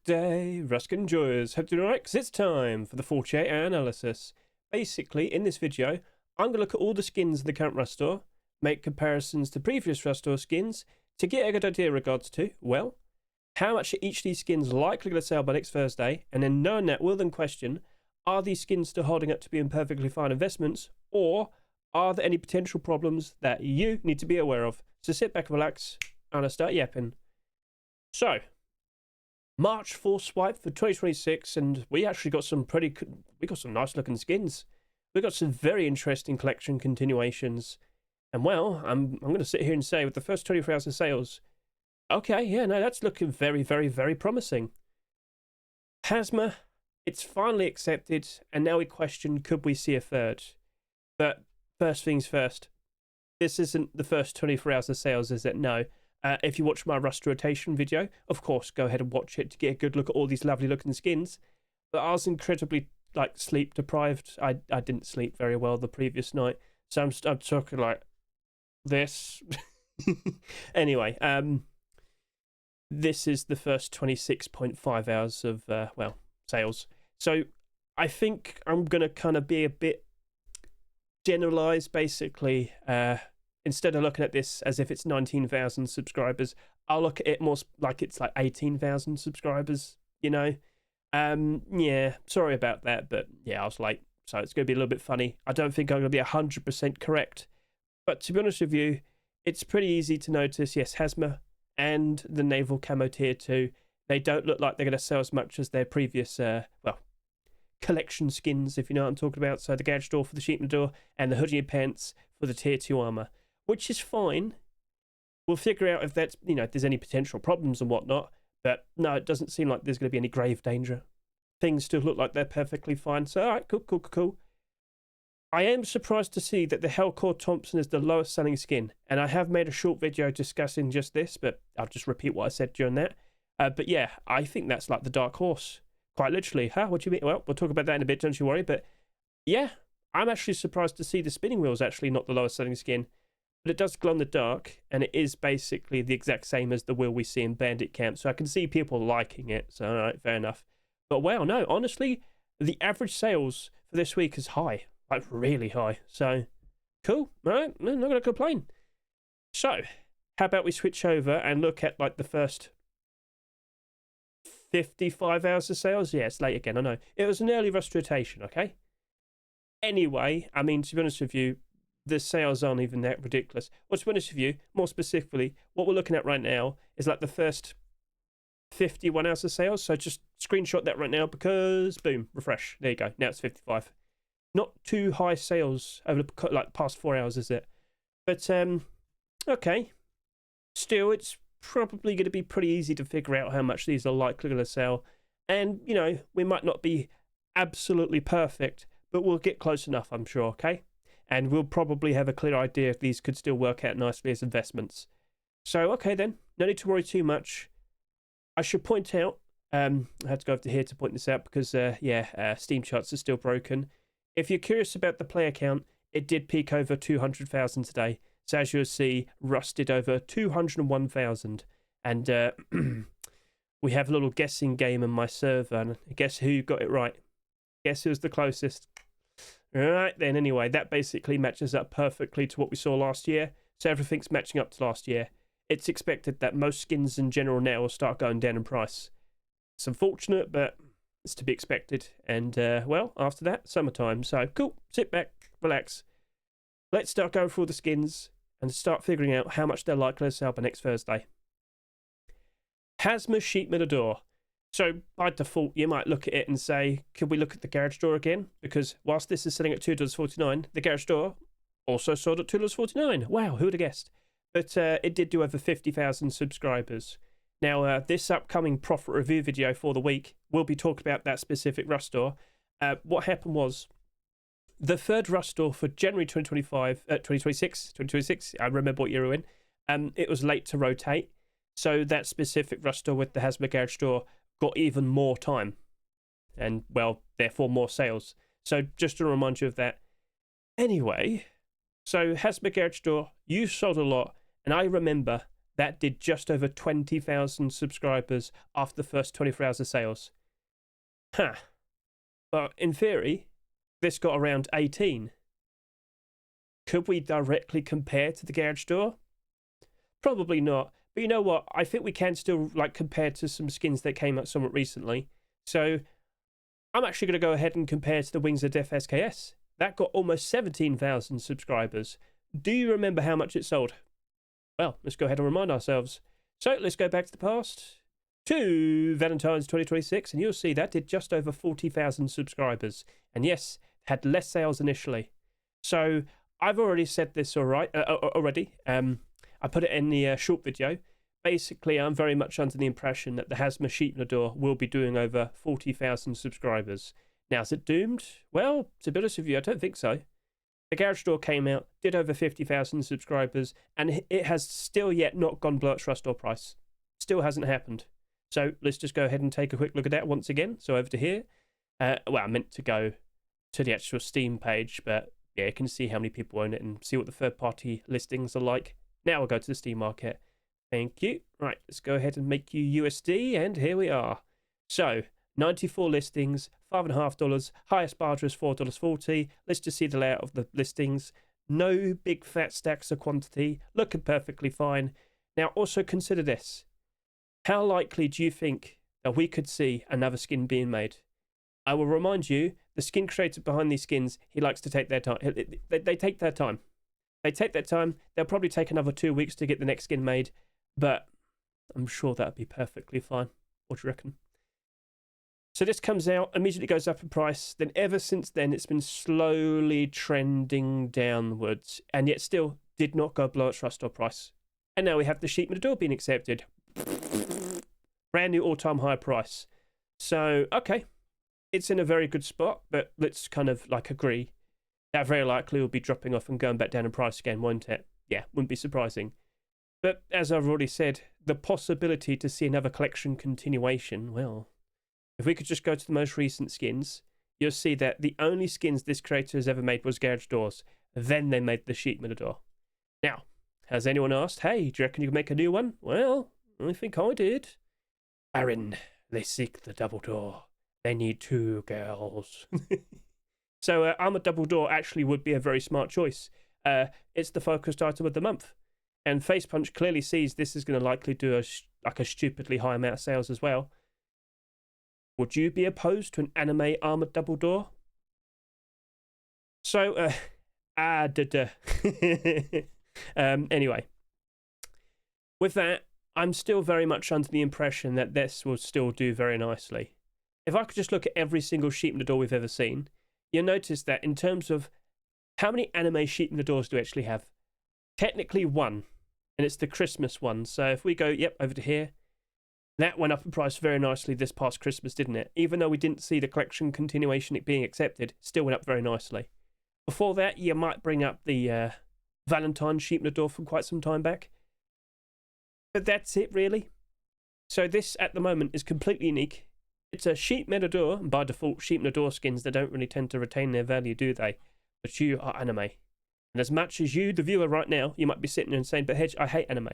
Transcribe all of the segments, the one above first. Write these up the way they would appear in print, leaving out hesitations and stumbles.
Good day, Ruskin enjoyers. Hope you're doing alright, because it's time for the 48 hour analysis. Basically, in this video, I'm going to look at all the skins in the current Rust store, make comparisons to previous Rust store skins, to get a good idea in regards to, well, how much are each of these skins likely going to sell by next Thursday, and then knowing that, we'll then question, are these skins still holding up to being perfectly fine investments, or are there any potential problems that you need to be aware of? So sit back and relax, and I'll start yapping. So, March 4th swipe for 2026, and we actually got some nice looking skins. We got some very interesting collection continuations. And well, I'm going to sit here and say with the first 24 hours of sales, okay, yeah, no, that's looking very, very, very promising. Hazma, it's finally accepted, and now we question, could we see a third? But first things first, this isn't the first 24 hours of sales, is it? No. If you watch my Rust rotation video, of course, go ahead and watch it to get a good look at all these lovely looking skins. But I was incredibly sleep deprived. I didn't sleep very well the previous night, so I'm talking like this. Anyway, this is the first 26.5 hours of sales. So I think I'm gonna kind of be a bit generalized, basically. Instead of looking at this as if it's 19,000 subscribers, I'll look at it more like it's like 18,000 subscribers, you know? Yeah, sorry about that, but yeah, I was late, so it's going to be a little bit funny. I don't think I'm going to be 100% correct, but to be honest with you, it's pretty easy to notice, yes, Hazma and the Naval Camo Tier 2, they don't look like they're going to sell as much as their previous, collection skins, if you know what I'm talking about. So the Gadget Door for the Sheep in the Door, and the Hoodie and Pants for the Tier 2 armor. Which is fine. We'll figure out if that's, if there's any potential problems and whatnot. But no, it doesn't seem like there's going to be any grave danger. Things still look like they're perfectly fine. So, alright, cool. I am surprised to see that the AK47 Thompson is the lowest selling skin. And I have made a short video discussing just this, but I'll just repeat what I said during that. But yeah, I think that's like the dark horse. Quite literally. Huh? What do you mean? Well, we'll talk about that in a bit, don't you worry. But yeah, I'm actually surprised to see the spinning wheel's actually not the lowest selling skin. But it does glow in the dark, and it is basically the exact same as the wheel we see in Bandit Camp. So I can see people liking it. So, all right, fair enough. But wow, no, honestly, the average sales for this week is high. Like, really high. So, cool. All right, I'm not going to complain. So, how about we switch over and look at, like, the first 55 hours of sales? Yeah, it's late again, I know. It was an early Rust rotation, okay? Anyway, I mean, to be honest with you, the sales aren't even that ridiculous. Well, to be honest with you, more specifically, what we're looking at right now is like the first 51 hours of sales. So just screenshot that right now because, boom, refresh. There you go. Now it's 55. Not too high sales over the past 4 hours, is it? But, okay. Still, it's probably going to be pretty easy to figure out how much these are likely going to sell. And, we might not be absolutely perfect, but we'll get close enough, I'm sure, okay? And we'll probably have a clear idea if these could still work out nicely as investments. So, okay then, no need to worry too much. I should point out, I had to go over to here to point this out because, Steam charts are still broken. If you're curious about the player count, it did peak over 200,000 today. So as you'll see, Rust did over 201,000. And we have a little guessing game on my server, and guess who got it right? Guess who's the closest? Alright then, anyway, that basically matches up perfectly to what we saw last year. So everything's matching up to last year. It's expected that most skins in general now will start going down in price. It's unfortunate, but it's to be expected. And, after that, summertime. So, cool. Sit back, relax. Let's start going through all the skins and start figuring out how much they're likely to sell by next Thursday. Hazma Sheep Door. So, by default, you might look at it and say, could we look at the Garage Door again? Because whilst this is selling at $2.49, the Garage Door also sold at $2.49. Wow, who would have guessed? But it did do over 50,000 subscribers. Now, this upcoming profit review video for the week will be talking about that specific Rust Door. What happened was, the third Rust Door for January 2026, I remember what year we were in, it was late to rotate. So that specific Rust Door with the Hazma Garage Door got even more time and, well, therefore more sales. So just to remind you of that. Anyway, so Hazma Garage Door, you sold a lot, and I remember that did just over 20,000 subscribers after the first 24 hours of sales. Huh. But in theory, this got around 18. Could we directly compare to the garage door? Probably not. But you know what? I think we can still compare to some skins that came out somewhat recently. So I'm actually going to go ahead and compare to the Wings of Death SKS. That got almost 17,000 subscribers. Do you remember how much it sold? Well, let's go ahead and remind ourselves. So let's go back to the past to Valentine's 2026, and you'll see that did just over 40,000 subscribers. And yes, had less sales initially. So I've already said this already. I put it in the short video. Basically, I'm very much under the impression that the Hazma SMD will be doing over 40,000 subscribers. Now, is it doomed? Well, to be honest with you, I don't think so. The garage door came out, did over 50,000 subscribers, and it has still yet not gone below its Rust door price. Still hasn't happened. So let's just go ahead and take a quick look at that once again. So over to here. Well, I meant to go to the actual Steam page, but yeah, you can see how many people own it and see what the third-party listings are like. Now we'll go to the Steam market. Thank you. Right, let's go ahead and make you USD, and here we are. So 94 listings, $5.50. Highest barter is $4.40. Let's just see the layout of the listings. No big fat stacks of quantity. Looking perfectly fine. Now also consider this. How likely do you think that we could see another skin being made? I will remind you, the skin creator behind these skins, he likes to take their time. They take their time. They take their time. They'll probably take another 2 weeks to get the next skin made, but I'm sure that'd be perfectly fine. What do you reckon? So this comes out, immediately goes up in price. Then ever since then, it's been slowly trending downwards, and yet still did not go below its Rust door price. And now we have the sheet metal door being accepted. Brand new all-time high price. So, okay. It's in a very good spot, but let's kind of agree. That very likely will be dropping off and going back down in price again, won't it? Yeah, wouldn't be surprising. But as I've already said, the possibility to see another collection continuation, well, if we could just go to the most recent skins, you'll see that the only skins this creator has ever made was garage doors. Then they made the sheet metal door. Now, has anyone asked, hey, do you reckon you can make a new one? Well, I think I did. Baron, they seek the double door. They need 2 girls. So Armored Double Door actually would be a very smart choice. It's the focused item of the month. And Facepunch clearly sees this is going to likely do a stupidly high amount of sales as well. Would you be opposed to an anime Armored Double Door? So, anyway. With that, I'm still very much under the impression that this will still do very nicely. If I could just look at every single sheet metal door we've ever seen, you'll notice that in terms of how many anime sheet metal doors do we actually have? Technically 1, and it's the Christmas one. So if we go, over to here, that went up in price very nicely this past Christmas, didn't it? Even though we didn't see the collection continuation it being accepted, still went up very nicely. Before that, you might bring up the Valentine sheet metal door from quite some time back. But that's it, really. So this, at the moment, is completely unique. It's a sheet metal door, and by default, sheet metal door skins, they don't really tend to retain their value, do they? But you are anime. And as much as you, the viewer right now, you might be sitting there and saying, but Hedge, I hate anime.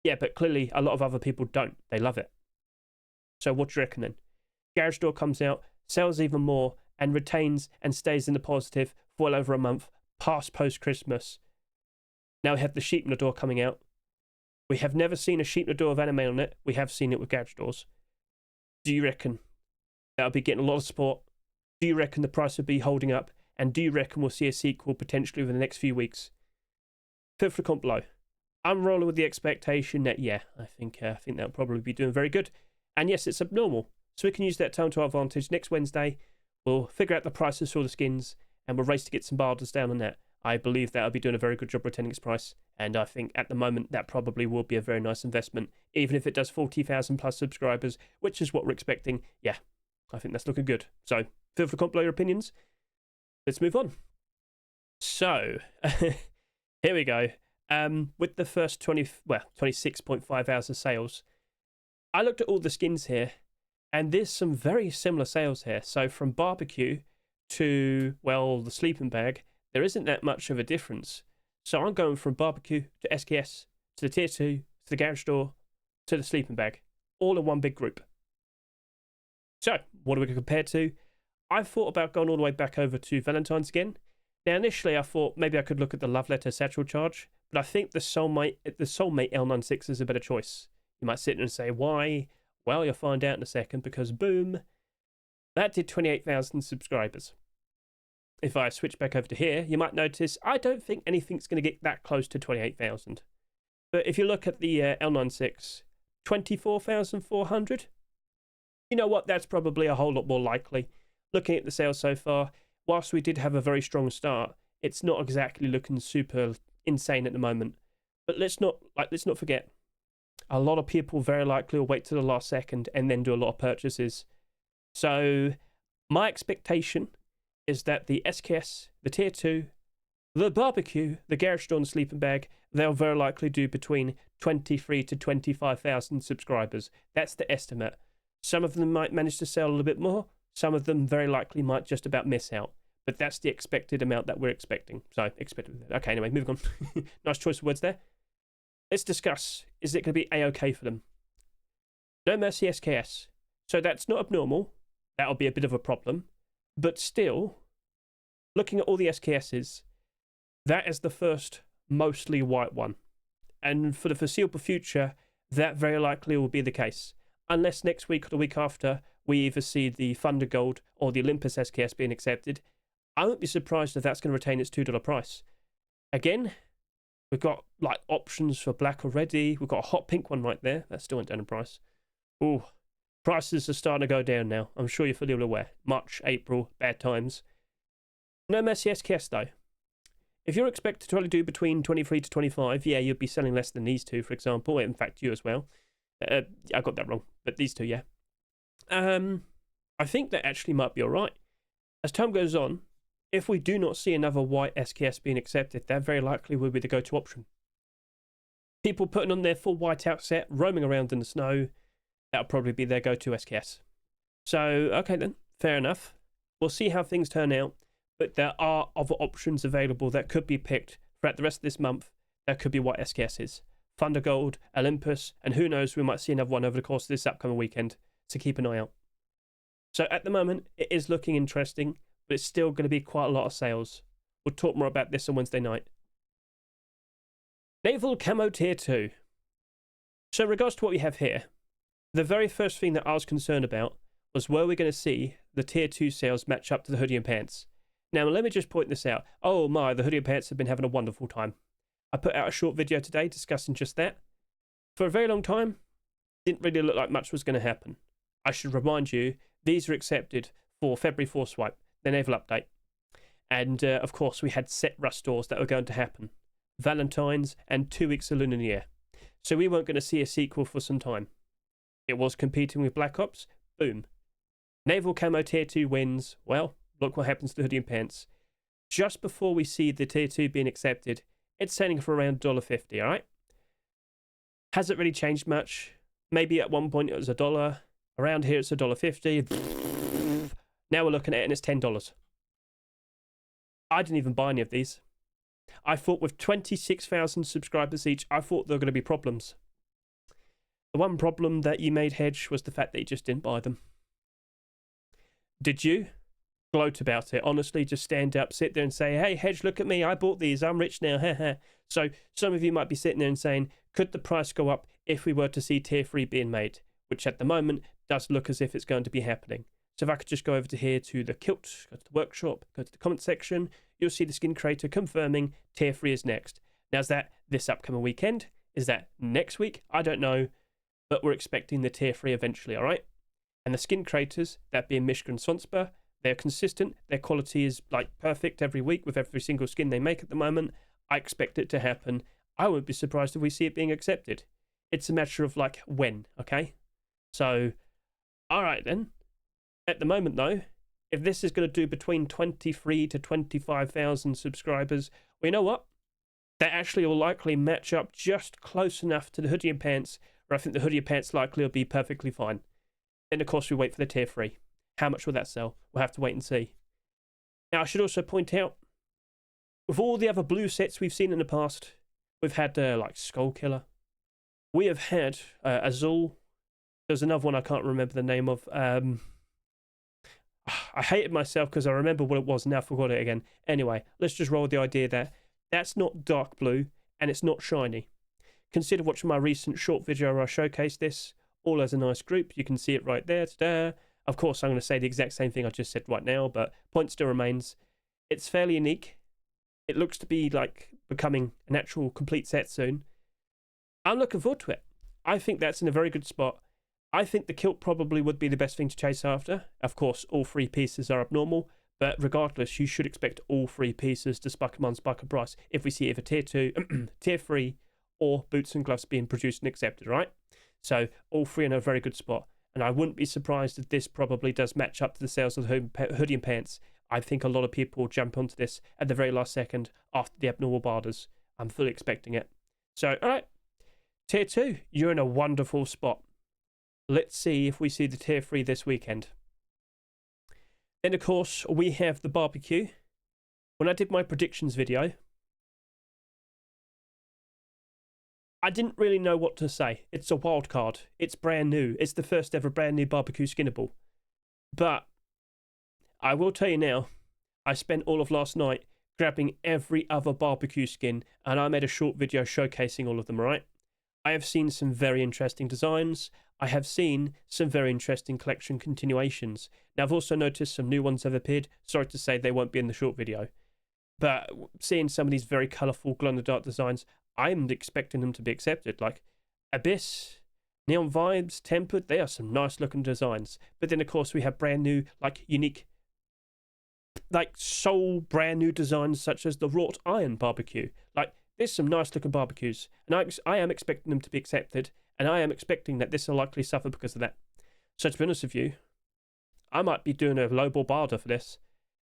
Yeah, but clearly a lot of other people don't. They love it. So what do you reckon then? Garage door comes out, sells even more, and retains and stays in the positive for well over a month, post-Christmas. Now we have the sheet metal door coming out. We have never seen a sheet metal door of anime on it. We have seen it with garage doors. Do you reckon that'll be getting a lot of support? Do you reckon the price will be holding up? And do you reckon we'll see a sequel potentially within the next few weeks? Feel free to comment below. I'm rolling with the expectation that, yeah, I think that'll probably be doing very good. And yes, it's abnormal. So we can use that time to our advantage. Next Wednesday, we'll figure out the prices for the skins and we'll race to get some barders down on that. I believe that'll be doing a very good job retaining its price. And I think at the moment that probably will be a very nice investment. Even if it does 40,000 plus subscribers, which is what we're expecting. Yeah, I think that's looking good. So feel free to comment below your opinions. Let's move on. So, here we go. With the first 26.5 hours of sales, I looked at all the skins here, and there's some very similar sales here. So from barbecue to, well, the sleeping bag, there isn't that much of a difference. So I'm going from barbecue to SKS to the tier 2, to the garage door, to the sleeping bag, all in one big group. So, what are we going to compare to? I thought about going all the way back over to Valentine's again. Now, initially, I thought maybe I could look at the Love Letter Satchel Charge, but I think the Soulmate L96 is a better choice. You might sit there and say, why? Well, you'll find out in a second, because boom, that did 28,000 subscribers. If I switch back over to here, you might notice I don't think anything's going to get that close to 28,000. But if you look at the L96, 24,400, you know what? That's probably a whole lot more likely. Looking at the sales so far, whilst we did have a very strong start, it's not exactly looking super insane at the moment. But let's not forget, a lot of people very likely will wait to the last second and then do a lot of purchases. So my expectation is that the SKS, the Tier 2, the barbecue, the garage door and sleeping bag, they'll very likely do between 23 to 25,000 subscribers. That's the estimate. Some of them might manage to sell a little bit more. Some of them very likely might just about miss out. But that's the expected amount that we're expecting. So, expected. Okay, anyway, moving on. Nice choice of words there. Let's discuss, is it going to be A-OK for them? No Mercy SKS. So that's not abnormal. That'll be a bit of a problem. But still, looking at all the SKSs, that is the first mostly white one. And for the foreseeable future, that very likely will be the case. Unless next week or the week after, we either see the Thunder Gold or the Olympus SKS being accepted, I won't be surprised if that's going to retain its $2 price. Again, we've got like options for black already. We've got a hot pink one right there. That still went down in price. Ooh, prices are starting to go down now. I'm sure you're fully aware. March, April, bad times. No Mercy SKS though. If you're expected to only do between 23 to 25, yeah, you'd be selling less than these two, for example. In fact, you as well. I got that wrong, but these two, yeah. I think that actually might be all right. As time goes on, if we do not see another white SKS being accepted, that very likely will be the go-to option. People putting on their full whiteout set, roaming around in the snow, that'll probably be their go-to SKS. So, okay then, fair enough. We'll see how things turn out, but there are other options available that could be picked throughout the rest of this month. There could be white SKSs. Thunder Gold, Olympus, and who knows, we might see another one over the course of this upcoming weekend, so keep an eye out. So at the moment, it is looking interesting, but it's still going to be quite a lot of sales. We'll talk more about this on Wednesday night. Naval Camo Tier 2. So in regards to what we have here, the very first thing that I was concerned about was were we going to see the Tier 2 sales match up to the hoodie and pants. Now let me just point this out. Oh my, the hoodie and pants have been having a wonderful time. I put out a short video today discussing just that. For a very long time, didn't really look like much was going to happen. I should remind you, these are accepted for February 4 swipe, the naval update. And of course, we had set rust stores that were going to happen. Valentine's and 2 weeks of Lunar New Year. So we weren't going to see a sequel for some time. It was competing with Black Ops. Boom. Naval Camo Tier 2 wins. Well, look what happens to the hoodie and pants. Just before we see the Tier 2 being accepted, it's selling for around $1.50, alright? Hasn't really changed much. Maybe at one point it was $1. Around here it's $1.50. Now we're looking at it and it's $10. I didn't even buy any of these. I thought with 26,000 subscribers each, I thought there were going to be problems. The one problem that you made, Hedge, was the fact that you just didn't buy them. Did you? Gloat about it. Honestly, just stand up, sit there and say, hey, Hedge, look at me. I bought these. I'm rich now. So some of you might be sitting there and saying, could the price go up if we were to see Tier 3 being made? Which at the moment does look as if it's going to be happening. So if I could just go over to here to the kilt, go to the workshop, go to the comment section, you'll see the skin creator confirming Tier 3 is next. Now, is that this upcoming weekend? Is that next week? I don't know. But we're expecting the Tier 3 eventually, all right? And the skin creators, that being Mishka and Sonspa, they're consistent. Their quality is like perfect every week with every single skin they make at the moment. I expect it to happen. I wouldn't be surprised if we see it being accepted. It's a matter of like when, okay? So, all right then. At the moment though, if this is going to do between 23 to 25,000 subscribers, well, you know what? That actually will likely match up just close enough to the hoodie and pants, where I think the hoodie and pants likely will be perfectly fine. Then of course we wait for the Tier 3. How much will that sell? We'll have to wait and see. Now I should also point out, with all the other blue sets we've seen in the past, we've had like Skull Killer, We have had Azul. There's another one I can't remember the name of. I hated myself because I remember what it was and now I forgot it again. Anyway, let's just roll with the idea that that's not dark blue and it's not shiny. Consider watching my recent short video where I showcase this all as a nice group. You can see it right there. Ta-da. Of course, I'm going to say the exact same thing I just said right now, but point still remains. It's fairly unique. It looks to be like becoming an actual complete set soon. I'm looking forward to it. I think that's in a very good spot. I think the kilt probably would be the best thing to chase after. Of course, all 3 pieces are abnormal, but regardless, you should expect all 3 pieces to spark on spark a price if we see either tier 2, tier 3, or boots and gloves being produced and accepted, right? So all 3 are in a very good spot. And I wouldn't be surprised if this probably does match up to the sales of the hoodie and pants. I think a lot of people will jump onto this at the very last second after the abnormal barders. I'm fully expecting it. So, all right. Tier 2, you're in a wonderful spot. Let's see if we see the tier 3 this weekend. Then, of course, we have the barbecue. When I did my predictions video, I didn't really know what to say. It's a wild card. It's brand new. It's the first ever brand new barbecue skinnable. But I will tell you now, I spent all of last night grabbing every other barbecue skin and I made a short video showcasing all of them, right? I have seen some very interesting designs. I have seen some very interesting collection continuations. Now, I've also noticed some new ones have appeared. Sorry to say they won't be in the short video. But seeing some of these very colourful glow-in-the-dark designs, I'm expecting them to be accepted. Like Abyss, Neon Vibes, Tempered, they are some nice looking designs. But then, of course, we have brand new, like unique, like soul brand new designs such as the wrought iron barbecue. Like, there's some nice looking barbecues. And I am expecting them to be accepted. And I am expecting that this will likely suffer because of that. So to be honest with you, I might be doing a lowball barter for this.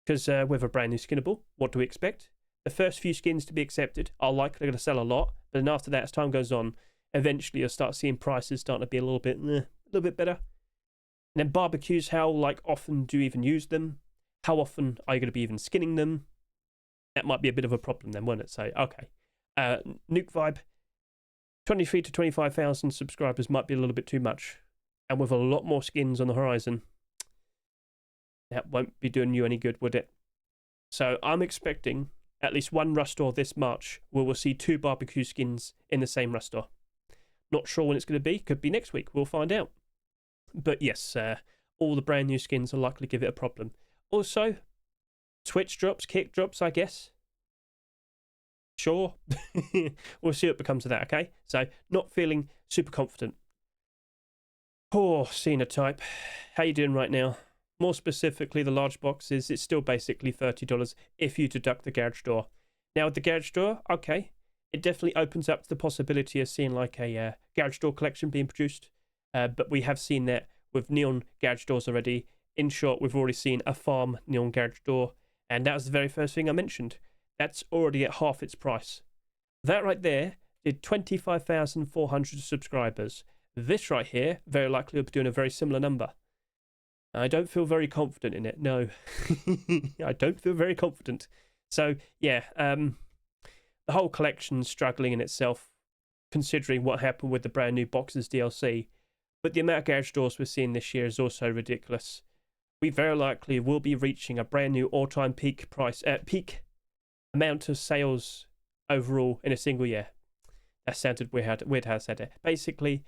Because with a brand new skinnable, what do we expect? The first few skins to be accepted are likely going to sell a lot, but then after that, as time goes on, eventually you'll start seeing prices starting to be a little bit better. And then barbecues, how often do you even use them? How often are you going to be even skinning them? That might be a bit of a problem then, won't it? So, okay. Nuke Vibe, 23 to 25,000 subscribers might be a little bit too much. And with a lot more skins on the horizon, that won't be doing you any good, would it? So I'm expecting at least one Rustor this March where we'll see 2 barbecue skins in the same Rustor. Not sure when it's going to be. Could be next week. We'll find out. But yes, all the brand new skins will likely give it a problem. Also, Twitch drops, kick drops, I guess. Sure. We'll see what becomes of that, okay? So, not feeling super confident. Poor Xenotype. How you doing right now? More specifically, the large boxes, it's still basically $30 if you deduct the garage door. Now, with the garage door, okay, it definitely opens up the possibility of seeing like a garage door collection being produced. But we have seen that with neon garage doors already. In short, we've already seen a farm neon garage door, and that was the very first thing I mentioned. That's already at half its price. That right there did 25,400 subscribers. This right here very likely will be doing a very similar number. I don't feel very confident in it, no. I don't feel very confident. So, yeah, the whole collection's struggling in itself, considering what happened with the brand new Boxes DLC. But the amount of garage doors we're seeing this year is also ridiculous. We very likely will be reaching a brand new all-time peak price, peak amount of sales overall in a single year. That sounded weird how I said it. Basically,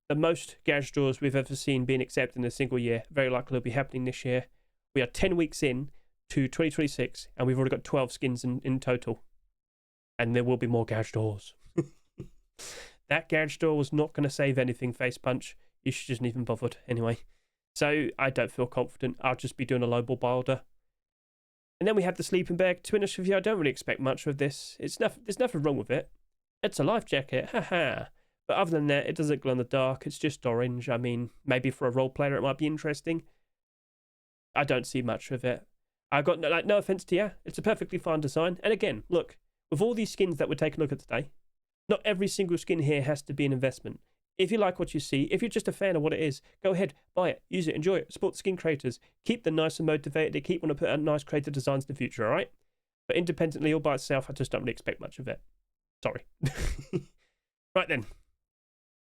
the most garage doors we've ever seen being accepted in a single year very likely will be happening this year. We are 10 weeks in to 2026 and we've already got 12 skins in total. And there will be more garage doors. That garage door was not going to save anything, Face Punch. You should just even bothered anyway. So I don't feel confident. I'll just be doing a lowball builder. And then we have the sleeping bag. To be honest with you, I don't really expect much of this. There's nothing wrong with it. It's a life jacket. Haha. But other than that, it doesn't glow in the dark. It's just orange. I mean, maybe for a role player it might be interesting. I don't see much of it. I got no offense to you. It's a perfectly fine design. And again, look, with all these skins that we're taking a look at today, not every single skin here has to be an investment. If you like what you see, if you're just a fan of what it is, go ahead, buy it, use it, enjoy it, support the skin creators, keep them nice and motivated, keep wanting to put out nice creative designs in the future, alright? But independently or by itself, I just don't really expect much of it. Sorry. Right then.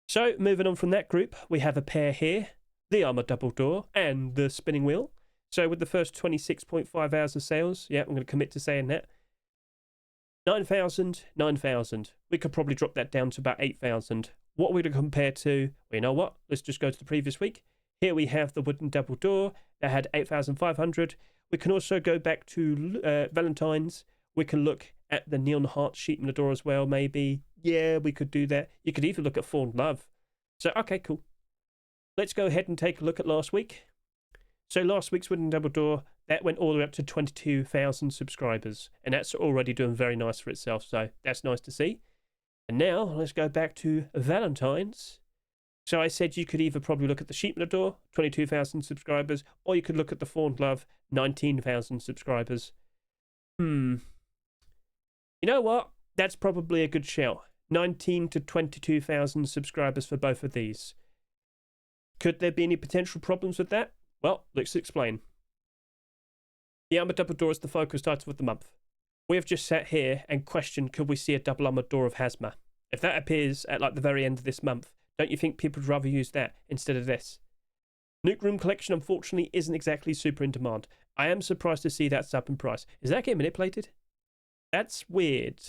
So moving on from that group, we have a pair here, the armor double door and the spinning wheel. So with the first 26.5 hours of sales, yeah, I'm going to commit to saying that. 9,000, 9,000. We could probably drop that down to about 8,000. What are we going to compare to? Well, you know what? Let's just go to the previous week. Here we have the wooden double door that had 8,500. We can also go back to Valentine's. We can look at the neon heart sheet in the door as well, maybe. Yeah, we could do that. You could even look at Fall in Love. So, okay, cool. Let's go ahead and take a look at last week. So last week's wooden double door, that went all the way up to 22,000 subscribers. And that's already doing very nice for itself. So that's nice to see. And now let's go back to Valentine's. So I said you could either probably look at the sheep in the door, 22,000 subscribers, or you could look at the Fawn Glove, 19,000 subscribers. You know what? That's probably a good shout. 19 to 22,000 subscribers for both of these. Could there be any potential problems with that? Well, let's explain. The armored double door is the focus title of the month. We have just sat here and questioned, could we see a double armored door of Hazma? If that appears at like the very end of this month, don't you think people would rather use that instead of this? Nuke Room Collection, unfortunately, isn't exactly super in demand. I am surprised to see that's up in price. Is that getting manipulated? That's weird.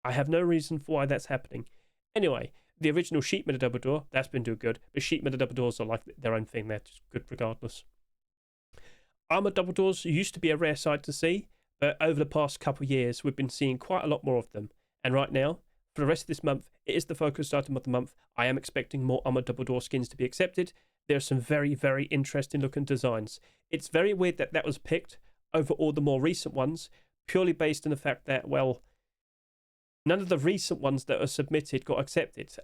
I have no reason for why that's happening. Anyway, the original sheet metal double door, that's been doing good. But sheet metal double doors are like their own thing. They're just good regardless. Armored double doors used to be a rare sight to see, but over the past couple of years, we've been seeing quite a lot more of them. And right now, for the rest of this month, it is the focus item of the month. I am expecting more armored double door skins to be accepted. There are some very, very interesting looking designs. It's very weird that that was picked over all the more recent ones, purely based on the fact that, well, none of the recent ones that are submitted got accepted.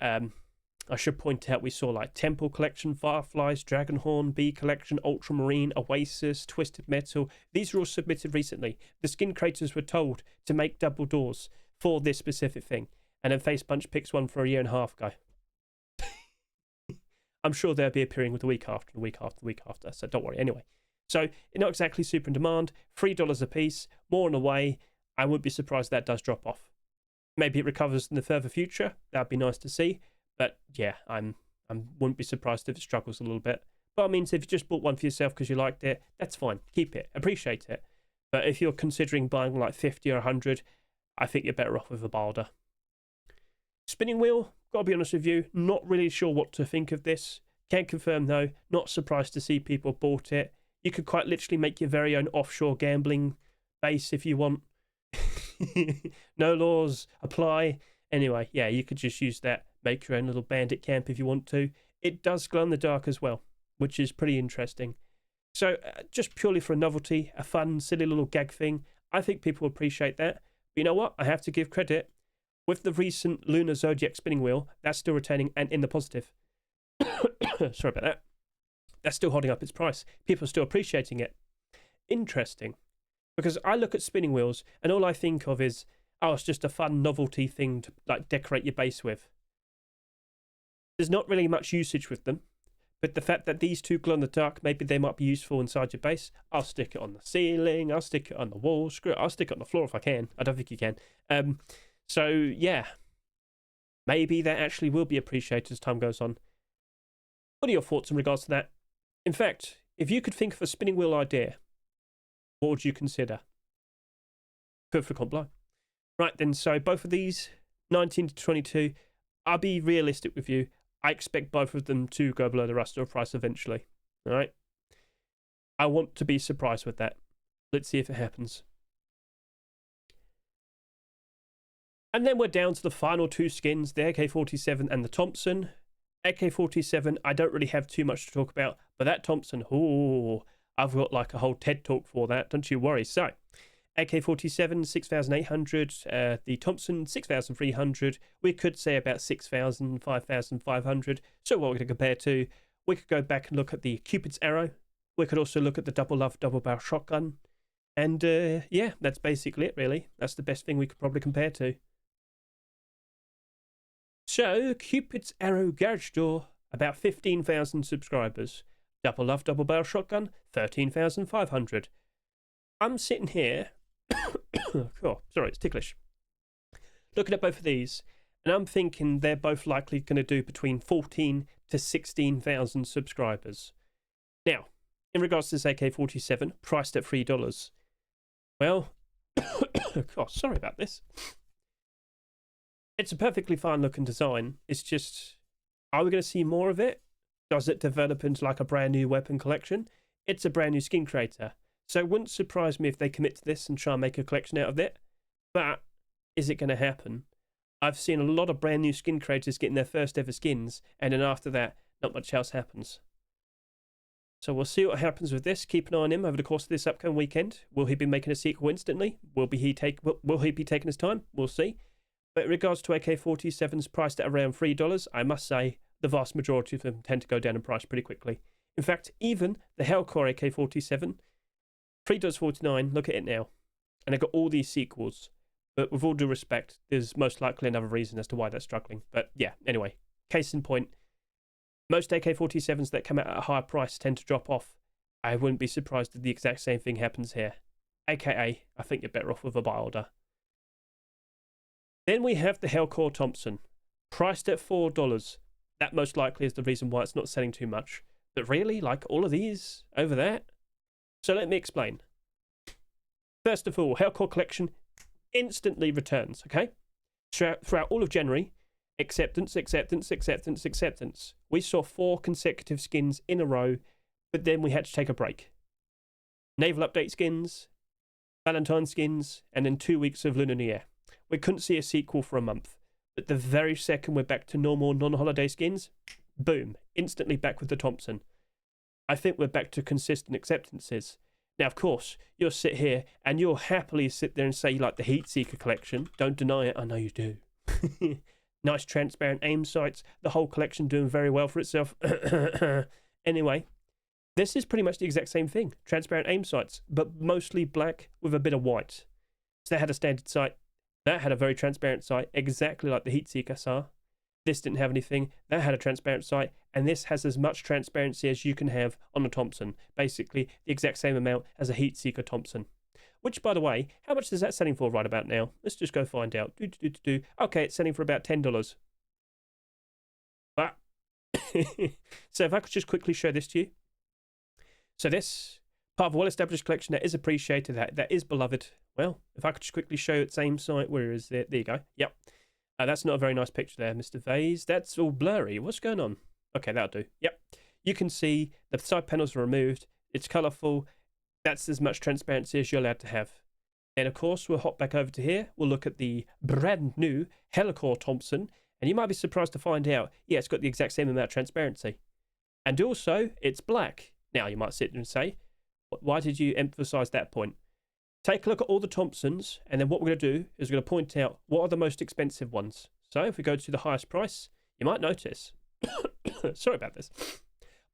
I should point out we saw like Temple Collection, Fireflies, Dragonhorn, B Collection, Ultramarine, Oasis, Twisted Metal. These were all submitted recently. The skin creators were told to make double doors for this specific thing. And then Face Punch picks one for a year and a half ago. I'm sure they'll be appearing with the week after, the week after, the week after. So don't worry. Anyway, so not exactly super in demand. $3 a piece, more on the way. I wouldn't be surprised if that does drop off. Maybe it recovers in the further future. That'd be nice to see. But yeah, I wouldn't be surprised if it struggles a little bit. But I mean, if you just bought one for yourself because you liked it, that's fine. Keep it. Appreciate it. But if you're considering buying like 50 or 100, I think you're better off with a Balder. Spinning wheel, gotta be honest with you, not really sure what to think of this. Can confirm though, not surprised to see people bought it. You could quite literally make your very own offshore gambling base if you want. No laws apply. Anyway, yeah, you could just use that, make your own little bandit camp if you want to. It does glow in the dark as well, which is pretty interesting. So just purely for a novelty, a fun, silly little gag thing, I think people appreciate that. But you know what? I have to give credit. With the recent Lunar Zodiac spinning wheel, that's still retaining and in the positive. Sorry about that. That's still holding up its price. People are still appreciating it. Interesting. Because I look at spinning wheels and all I think of is, oh, it's just a fun novelty thing to like decorate your base with. There's not really much usage with them. But the fact that these two glow in the dark, maybe they might be useful inside your base. I'll stick it on the ceiling. I'll stick it on the wall. Screw it. I'll stick it on the floor if I can. I don't think you can. So, yeah, maybe that actually will be appreciated as time goes on. What are your thoughts in regards to that? In fact, if you could think of a spinning wheel idea, what would you consider? Feel free to comment below. Right then, so both of these, 19 to 22, I'll be realistic with you. I expect both of them to go below the Rust price eventually. All right? I want to be surprised with that. Let's see if it happens. And then we're down to the final two skins, the AK47 and the Thompson. AK47, I don't really have too much to talk about, but that Thompson, oh, I've got like a whole TED talk for that, don't you worry. So, AK47, 6,800, the Thompson, 6,300. We could say about 6,000, 5,500. So what we're going to compare to, we could go back and look at the Cupid's Arrow. We could also look at the Double Love Double Barrel Shotgun. And yeah, that's basically it really. That's the best thing we could probably compare to. So, Cupid's Arrow Garage Door, about 15,000 subscribers. Double Love Double Barrel Shotgun, 13,500. I'm sitting here, oh, sorry, it's ticklish. Looking at both of these, And I'm thinking they're both likely going to do between 14 to 16,000 subscribers. Now, in regards to this AK47, priced at $3, well, God, sorry about this. It's a perfectly fine looking design. It's just, are we going to see more of it? Does it develop into like a brand new weapon collection? It's a brand new skin creator. So it wouldn't surprise me if they commit to this and try and make a collection out of it. But is it going to happen? I've seen a lot of brand new skin creators getting their first ever skins, and then after that, not much else happens. So we'll see what happens with this. Keep an eye on him over the course of this upcoming weekend. Will he be making a sequel instantly? Will he be taking his time? We'll see. But in regards to AK-47s priced at around $3, I must say the vast majority of them tend to go down in price pretty quickly. In fact, even the Hellcore AK-47, $3.49, look at it now. And they've got all these sequels. But with all due respect, there's most likely another reason as to why they're struggling. But yeah, anyway, case in point, most AK-47s that come out at a higher price tend to drop off. I wouldn't be surprised if the exact same thing happens here. AKA, I think you're better off with a buy order. Then we have the Hellcore Thompson, priced at $4. That most likely is the reason why it's not selling too much. But really, like all of these over there? So let me explain. First of all, Hellcore Collection instantly returns, okay? Throughout all of January, acceptance. We saw 4 consecutive skins in a row, but then we had to take a break. Naval Update skins, Valentine skins, and then 2 weeks of Lunar New Year. We couldn't see a sequel for a month, but the very second we're back to normal non-holiday skins, boom, instantly back with the Thompson. I think we're back to consistent acceptances. Now, of course, you'll sit here and you'll happily sit there and say you like the Heatseeker collection. Don't deny it. I know you do. Nice transparent aim sights. The whole collection doing very well for itself. Anyway, this is pretty much the exact same thing. Transparent aim sights, but mostly black with a bit of white. So that had a standard sight. That had a very transparent sight, exactly like the Heatseeker saw. This didn't have anything. That had a transparent sight, and this has as much transparency as you can have on a Thompson. Basically, the exact same amount as a Heatseeker Thompson. Which, by the way, how much is that selling for right about now? Let's just go find out. Okay, it's selling for about $10. But so if I could just quickly show this to you. So this, part of a well-established collection that is appreciated, that is beloved. Well, if I could just quickly show it, same site, where is it? There you go. Yep. That's not a very nice picture there, Mr. Vase. That's all blurry. What's going on? Okay, that'll do. Yep. You can see the side panels are removed. It's colourful. That's as much transparency as you're allowed to have. And of course, we'll hop back over to here. We'll look at the brand new Hellcore Thompson. And you might be surprised to find out, yeah, it's got the exact same amount of transparency. And also, it's black. Now, you might sit there and say, why did you emphasise that point? Take a look at all the Thompsons, and then what we're going to do is we're going to point out what are the most expensive ones. So if we go to the highest price, you might notice, sorry about this,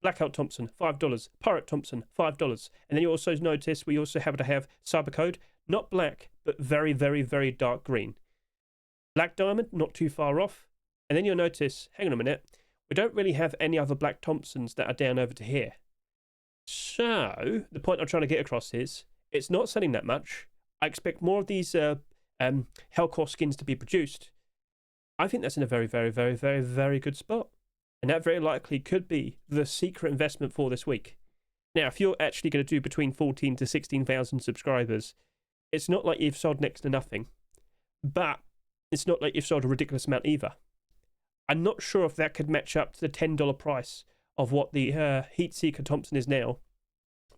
Blackout Thompson, $5, Pirate Thompson, $5. And then you also notice we also happen to have Cyber Code, not black, but very, very, very dark green. Black Diamond, not too far off. And then you'll notice, hang on a minute, we don't really have any other Black Thompsons that are down over to here. So the point I'm trying to get across is, it's not selling that much. I expect more of these Hellcore skins to be produced. I think that's in a very, very, very, very, very good spot. And that very likely could be the secret investment for this week. Now, if you're actually going to do between 14 to 16,000 subscribers, it's not like you've sold next to nothing. But it's not like you've sold a ridiculous amount either. I'm not sure if that could match up to the $10 price of what the Heatseeker Thompson is now.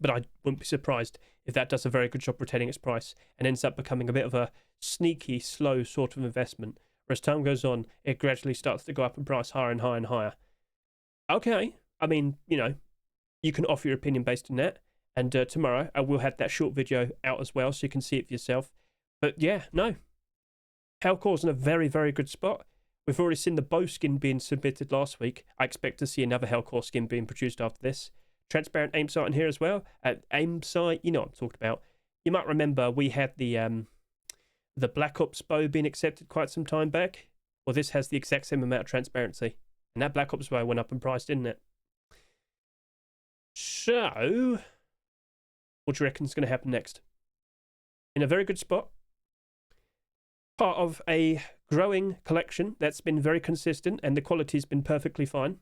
But I wouldn't be surprised if that does a very good job retaining its price and ends up becoming a bit of a sneaky, slow sort of investment. Where as time goes on, it gradually starts to go up in price higher and higher and higher. Okay, I mean, you know, you can offer your opinion based on that. And tomorrow I will have that short video out as well so you can see it for yourself. But yeah, no. Hellcore's in a very, very good spot. We've already seen the bow skin being submitted last week. I expect to see another Hellcore skin being produced after this. Transparent aim sight in here as well. Aim sight, you know what I'm talking about. You might remember we had the Black Ops bow being accepted quite some time back. Well, this has the exact same amount of transparency. And that Black Ops bow went up in price, didn't it? So, what do you reckon is going to happen next? In a very good spot. Part of a growing collection that's been very consistent and the quality's been perfectly fine.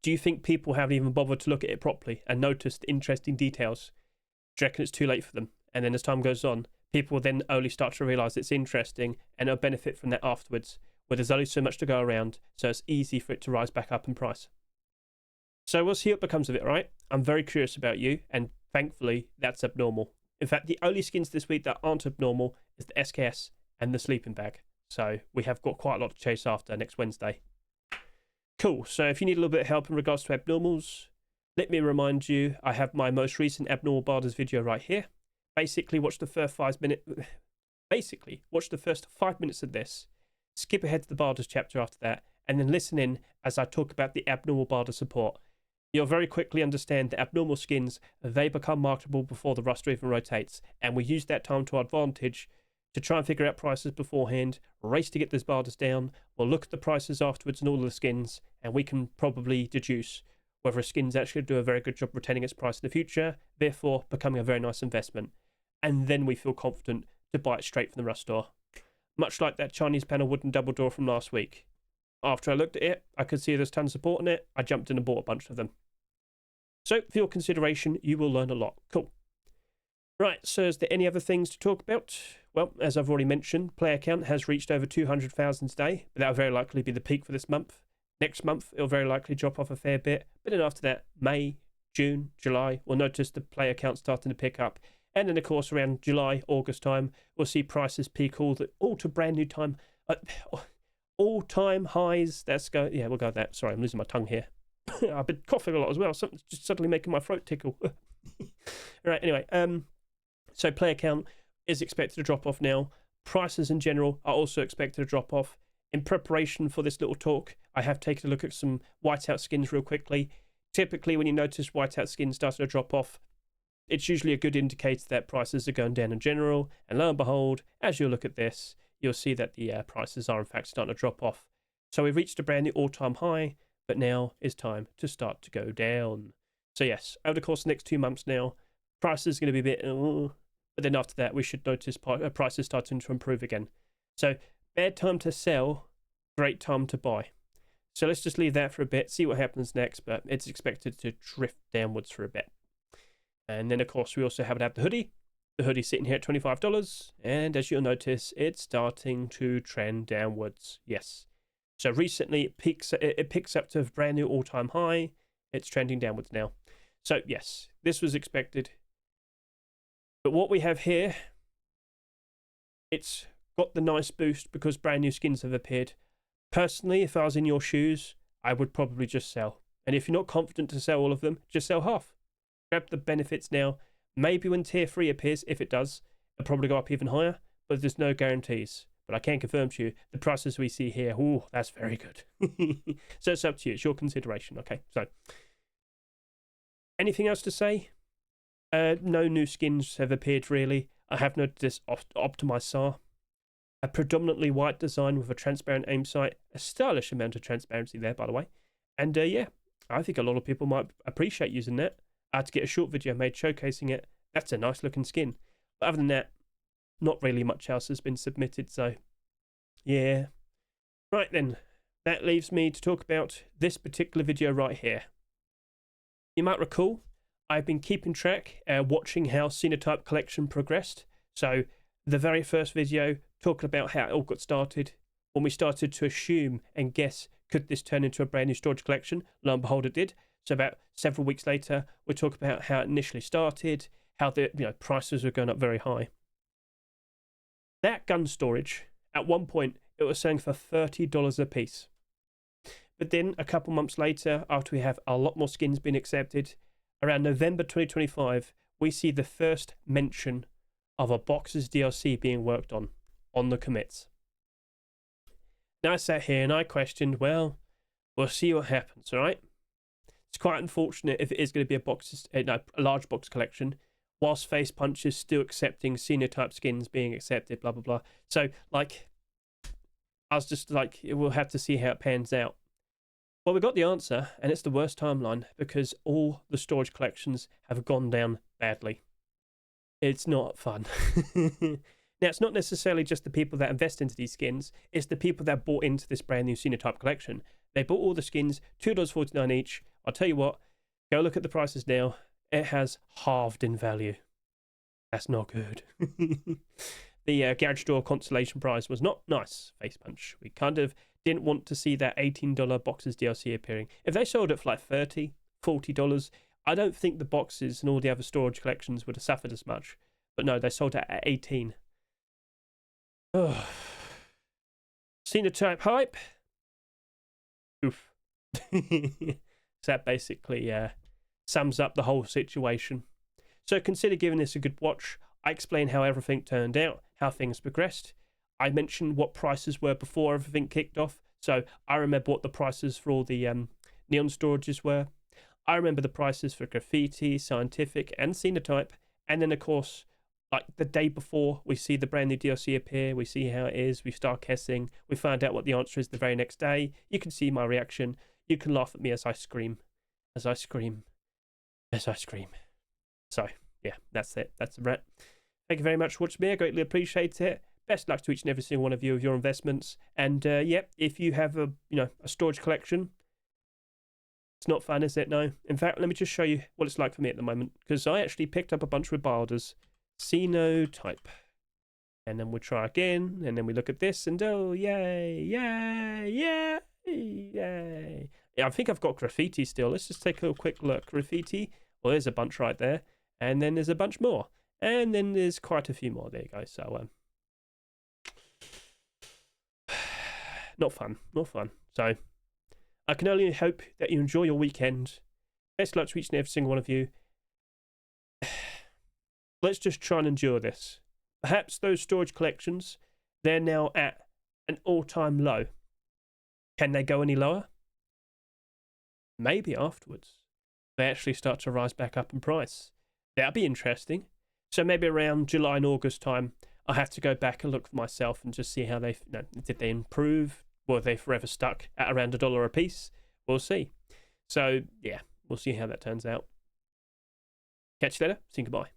Do you think people haven't even bothered to look at it properly and noticed interesting details? Do you reckon it's too late for them? And then as time goes on, people will then only start to realise it's interesting and they'll benefit from that afterwards, where there's only so much to go around, so it's easy for it to rise back up in price. So we'll see what becomes of it, right? I'm very curious about you, and thankfully, that's abnormal. In fact, the only skins this week that aren't abnormal is the SKS and the sleeping bag. So we have got quite a lot to chase after next Wednesday. Cool. So if you need a little bit of help in regards to abnormals, let me remind you, I have my most recent abnormal barders video right here. Basically, watch the first 5 minutes. Watch the first 5 minutes of this. Skip ahead to the barders chapter after that, and then listen in as I talk about the abnormal barder support. You'll very quickly understand that abnormal skins, they become marketable before the roster even rotates, and we use that time to our advantage to try and figure out prices beforehand, race to get those barders down. We'll look at the prices afterwards and all of the skins, and we can probably deduce whether a skin's actually do a very good job retaining its price in the future, therefore becoming a very nice investment. And then we feel confident to buy it straight from the Rust store. Much like that Chinese panel wooden double door from last week. After I looked at it, I could see there's tons of support in it. I jumped in and bought a bunch of them. So, for your consideration, you will learn a lot. Cool. Right, so is there any other things to talk about? Well, as I've already mentioned, player count has reached over 200,000 today, but that'll very likely be the peak for this month. Next month, it'll very likely drop off a fair bit, but then after that, May, June, July, we'll notice the player count starting to pick up. And then, of course, around July, August time, we'll see prices peak all to brand new time, all-time highs. We'll go with that. Sorry, I'm losing my tongue here. I've been coughing a lot as well. Something's just suddenly making my throat tickle. Right, anyway, so player count is expected to drop off now. Prices in general are also expected to drop off. In preparation for this little talk, I have taken a look at some whiteout skins real quickly. Typically, when you notice whiteout skins starting to drop off, it's usually a good indicator that prices are going down in general. And lo and behold, as you look at this, you'll see that the prices are in fact starting to drop off. So we've reached a brand new all-time high, but now is time to start to go down. So yes, over the course of the next 2 months now, prices are going to be a bit, but then after that, we should notice prices starting to improve again. So bad time to sell, great time to buy. So let's just leave that for a bit, see what happens next, but it's expected to drift downwards for a bit. And then, of course, we also have the hoodie. The hoodie's sitting here at $25, and as you'll notice, it's starting to trend downwards. Yes. So recently, it picks up to a brand new all-time high. It's trending downwards now. So, yes, this was expected. But what we have here, it's got the nice boost because brand new skins have appeared. Personally, if I was in your shoes, I would probably just sell. And if you're not confident to sell all of them, just sell half. Grab the benefits now. Maybe when tier 3 appears, if it does, it'll probably go up even higher, but there's no guarantees. But I can confirm to you, the prices we see here, ooh, that's very good. So it's up to you. It's your consideration, okay? So, anything else to say? No new skins have appeared, really. I have noticed this optimized SAR. A predominantly white design with a transparent aim sight. A stylish amount of transparency there, by the way. And yeah, I think a lot of people might appreciate using that. I had to get a short video made showcasing it. That's a nice looking skin. But other than that, not really much else has been submitted, so yeah. Right then, that leaves me to talk about this particular video right here. You might recall, I've been keeping track, watching how Xenotype collection progressed. So the very first video, talking about how it all got started, when we started to assume and guess, could this turn into a brand new storage collection? Lo and behold, it did. So about several weeks later, we talk about how it initially started, how the prices were going up very high. That gun storage, at one point, it was selling for $30 a piece. But then a couple months later, after we have a lot more skins being accepted, around November 2025, we see the first mention of a Boxes DLC being worked on the commits. Now I sat here and I questioned, well, we'll see what happens, all right? It's quite unfortunate if it is going to be a large box collection, whilst Face Punch is still accepting Xenotype skins being accepted, blah, blah, blah. So, like, I was just like, we'll have to see how it pans out. Well, we got the answer, and it's the worst timeline because all the storage collections have gone down badly. It's not fun. Now, it's not necessarily just the people that invest into these skins, it's the people that bought into this brand new Xenotype collection. They bought all the skins, $2.49 each. I'll tell you what, go look at the prices now. It has halved in value. That's not good. The Garage Door consolation prize was not nice, face punch. We kind of didn't want to see that $18 boxes DLC appearing. If they sold it for like $30, $40, I don't think the boxes and all the other storage collections would have suffered as much. But no, they sold it at 18. Oh. Xenotype hype. Oof. So that basically sums up the whole situation. So consider giving this a good watch. I explain how everything turned out, how things progressed. I mentioned what prices were before everything kicked off. So I remember what the prices for all the neon storages were. I remember the prices for Graffiti, Scientific, and Xenotype. And then, of course, like the day before, we see the brand new DLC appear. We see how it is. We start guessing. We find out what the answer is the very next day. You can see my reaction. You can laugh at me as I scream. As I scream. As I scream. So, yeah, that's it. That's a wrap. Thank you very much for watching me. I greatly appreciate it. Best luck to each and every single one of you with your investments. And yeah, if you have a storage collection, it's not fun, is it? No. In fact, let me just show you what it's like for me at the moment, because I actually picked up a bunch with Bilders. Xenotype. And then we'll try again, and then we look at this, and oh, yay, yay, yay, yay. Yeah, I think I've got Graffiti still. Let's just take a quick look. Graffiti. Well, there's a bunch right there. And then there's a bunch more. And then there's quite a few more. There you go. So, not fun. Not fun. So, I can only hope that you enjoy your weekend. Best luck to each and every single one of you. Let's just try and endure this. Perhaps those storage collections, they're now at an all-time low. Can they go any lower? Maybe afterwards. They actually start to rise back up in price. That'll be interesting. So maybe around July and August time, I'll have to go back and look for myself and just see how they, did they improve? Were they forever stuck at around $1 a piece? We'll see. So yeah, we'll see how that turns out. Catch you later. See you, goodbye.